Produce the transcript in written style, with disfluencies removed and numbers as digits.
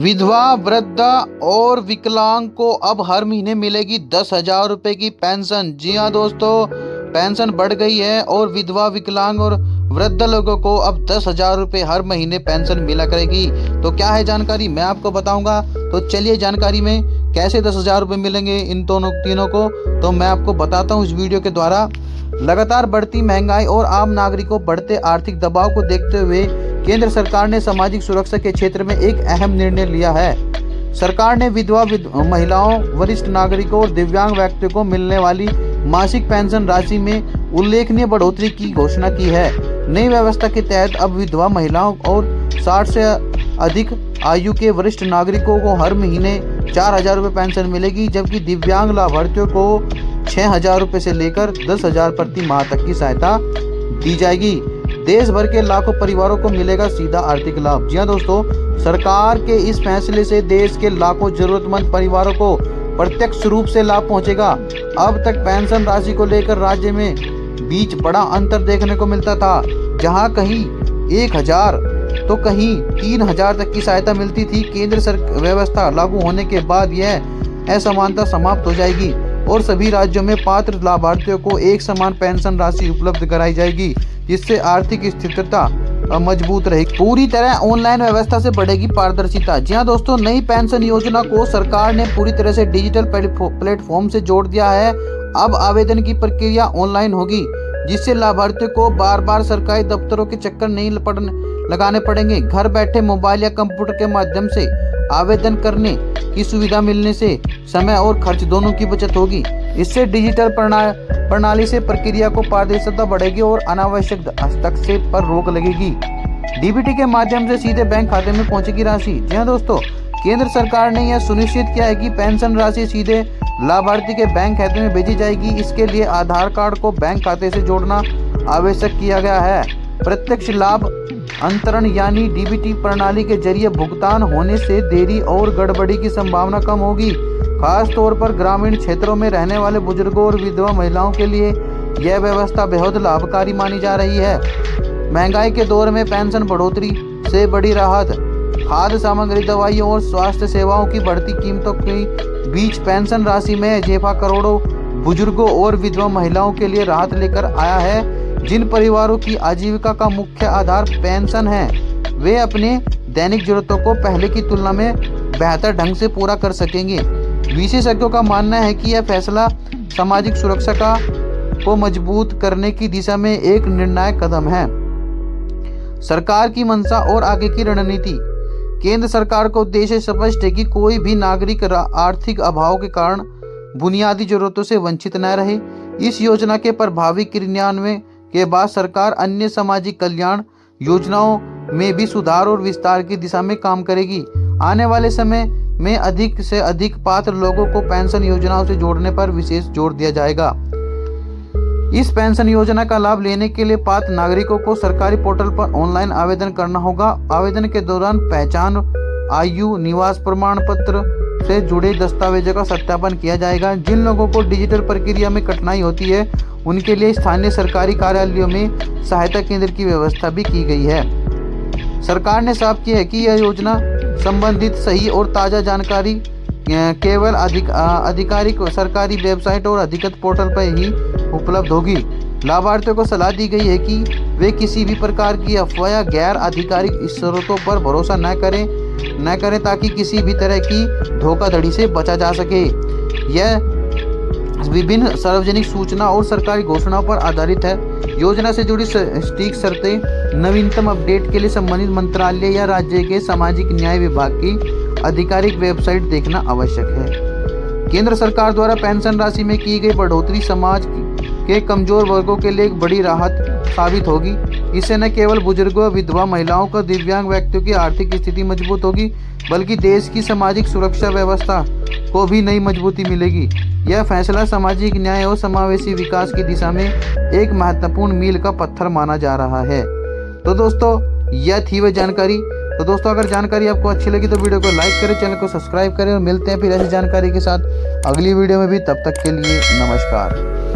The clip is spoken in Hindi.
विधवा, वृद्धा और विकलांग को अब हर महीने मिलेगी 10,000 रुपए की पेंशन। जी हाँ दोस्तों, पेंशन बढ़ गई है और विधवा, विकलांग और वृद्ध लोगों को अब 10,000 रुपए हर महीने पेंशन मिला करेगी। तो क्या है जानकारी, मैं आपको बताऊंगा। तो चलिए जानकारी में कैसे 10,000 रुपए मिलेंगे इन दोनों तीनों को, तो मैं आपको बताता हूँ इस वीडियो के द्वारा। लगातार बढ़ती महंगाई और आम नागरिकों को बढ़ते आर्थिक दबाव को देखते हुए केंद्र सरकार ने सामाजिक सुरक्षा के क्षेत्र में एक अहम निर्णय लिया है। सरकार ने विधवा महिलाओं, वरिष्ठ नागरिकों और दिव्यांग व्यक्तियों को मिलने वाली मासिक पेंशन राशि में उल्लेखनीय बढ़ोतरी की घोषणा की है। नई व्यवस्था के तहत अब विधवा महिलाओं और 60 से अधिक आयु के वरिष्ठ नागरिकों को हर महीने 4,000 रुपये पेंशन मिलेगी, जबकि दिव्यांग लाभार्थियों को 6,000 रुपये से लेकर 10,000 प्रति माह तक की सहायता दी जाएगी। देश भर के लाखों परिवारों को मिलेगा सीधा आर्थिक लाभ। जी हाँ दोस्तों, सरकार के इस फैसले से देश के लाखों जरूरतमंद परिवारों को प्रत्यक्ष रूप से लाभ पहुंचेगा। अब तक पेंशन राशि को लेकर राज्य में बीच बड़ा अंतर देखने को मिलता था, जहां कहीं 1,000 तो कहीं 3,000 तक की सहायता मिलती थी। केंद्र व्यवस्था लागू होने के बाद यह असमानता समाप्त हो जाएगी और सभी राज्यों में पात्र लाभार्थियों को एक समान पेंशन राशि उपलब्ध कराई जाएगी, जिससे आर्थिक स्थिरता मजबूत रहेगी। पूरी तरह ऑनलाइन व्यवस्था से बढ़ेगी पारदर्शिता। जी हाँ दोस्तों, नई पेंशन योजना को सरकार ने पूरी तरह से डिजिटल प्लेटफॉर्म से जोड़ दिया है। अब आवेदन की प्रक्रिया ऑनलाइन होगी, जिससे लाभार्थियों को बार बार सरकारी दफ्तरों के चक्कर नहीं लगाने पड़ेंगे। घर बैठे मोबाइल या कंप्यूटर के माध्यम से आवेदन करने की सुविधा मिलने से समय और खर्च दोनों की बचत होगी। इससे डिजिटल प्रणाली से प्रक्रिया को पारदर्शिता बढ़ेगी और अनावश्यक हस्तक्षेप पर रोक लगेगी। डीबीटी के माध्यम से सीधे बैंक खाते में पहुंचेगी राशि। जी हाँ दोस्तों, केंद्र सरकार ने यह सुनिश्चित किया है कि पेंशन राशि सीधे लाभार्थी के बैंक खाते में भेजी जाएगी। इसके लिए आधार कार्ड को बैंक खाते से जोड़ना आवश्यक किया गया है। प्रत्यक्ष लाभ अंतरण यानी डीबीटी प्रणाली के जरिए भुगतान होने से देरी और गड़बड़ी की संभावना कम होगी। खास तौर पर ग्रामीण क्षेत्रों में रहने वाले बुजुर्गों और विधवा महिलाओं के लिए यह व्यवस्था बेहद लाभकारी मानी जा रही है। महंगाई के दौर में पेंशन बढ़ोतरी से बड़ी राहत। खाद्य सामग्री, दवाइयों और स्वास्थ्य सेवाओं की बढ़ती कीमतों के बीच पेंशन राशि में इजाफा करोड़ों बुजुर्गों और विधवा महिलाओं के लिए राहत लेकर आया है। जिन परिवारों की आजीविका का मुख्य आधार पेंशन है, वे अपने दैनिक जरूरतों को पहले की तुलना में बेहतर ढंग से पूरा कर सकेंगे। विशेषज्ञों का मानना है कि यह फैसला सामाजिक सुरक्षा को मजबूत करने की दिशा में एक निर्णायक कदम है। सरकार की मंशा और आगे की रणनीति। केंद्र सरकार का उद्देश्य स्पष्ट है कि कोई भी नागरिक आर्थिक अभाव के कारण बुनियादी जरूरतों से वंचित न रहे। इस योजना के प्रभावी क्रियान्वयन के बाद सरकार अन्य सामाजिक कल्याण योजनाओं में भी सुधार और विस्तार की दिशा में काम करेगी। आने वाले समय में अधिक से अधिक पात्र लोगों को पेंशन योजनाओं से जोड़ने पर विशेष जोर दिया जाएगा। इस पेंशन योजना का लाभ लेने के लिए पात्र नागरिकों को सरकारी पोर्टल पर ऑनलाइन आवेदन करना होगा। आवेदन के दौरान पहचान, आयु, निवास प्रमाण पत्र से जुड़े दस्तावेजों का सत्यापन किया जाएगा। जिन लोगों को डिजिटल प्रक्रिया में कठिनाई होती है, उनके लिए स्थानीय सरकारी कार्यालयों में सहायता केंद्र की व्यवस्था भी की गई है। सरकार ने साफ किया है कि यह योजना संबंधित सही और ताज़ा जानकारी केवल आधिकारिक सरकारी वेबसाइट और अधिकृत पोर्टल पर ही उपलब्ध होगी। लाभार्थियों को सलाह दी गई है कि वे किसी भी प्रकार की अफवाह या गैर आधिकारिक स्रोतों पर भरोसा न करें ताकि किसी भी तरह की धोखाधड़ी से बचा जा सके। यह विभिन्न सार्वजनिक सूचना और सरकारी घोषणाओं पर आधारित है। योजना से जुड़ी सटीक शर्तें नवीनतम अपडेट के लिए संबंधित मंत्रालय या राज्य के सामाजिक न्याय विभाग की आधिकारिक वेबसाइट देखना आवश्यक है। केंद्र सरकार द्वारा पेंशन राशि में की गई बढ़ोतरी समाज के कमजोर वर्गों के लिए एक बड़ी राहत साबित होगी। इससे न केवल बुजुर्गों, विधवा महिलाओं का दिव्यांग व्यक्तियों की आर्थिक स्थिति मजबूत होगी, बल्कि देश की सामाजिक सुरक्षा व्यवस्था को भी नई मजबूती मिलेगी। यह फैसला सामाजिक न्याय और समावेशी विकास की दिशा में एक महत्वपूर्ण मील का पत्थर माना जा रहा है। तो दोस्तों, यह थी वह जानकारी। तो दोस्तों, अगर जानकारी आपको अच्छी लगी तो वीडियो को लाइक करें, चैनल को सब्सक्राइब करें और मिलते हैं फिर ऐसी जानकारी के साथ अगली वीडियो में भी। तब तक के लिए नमस्कार।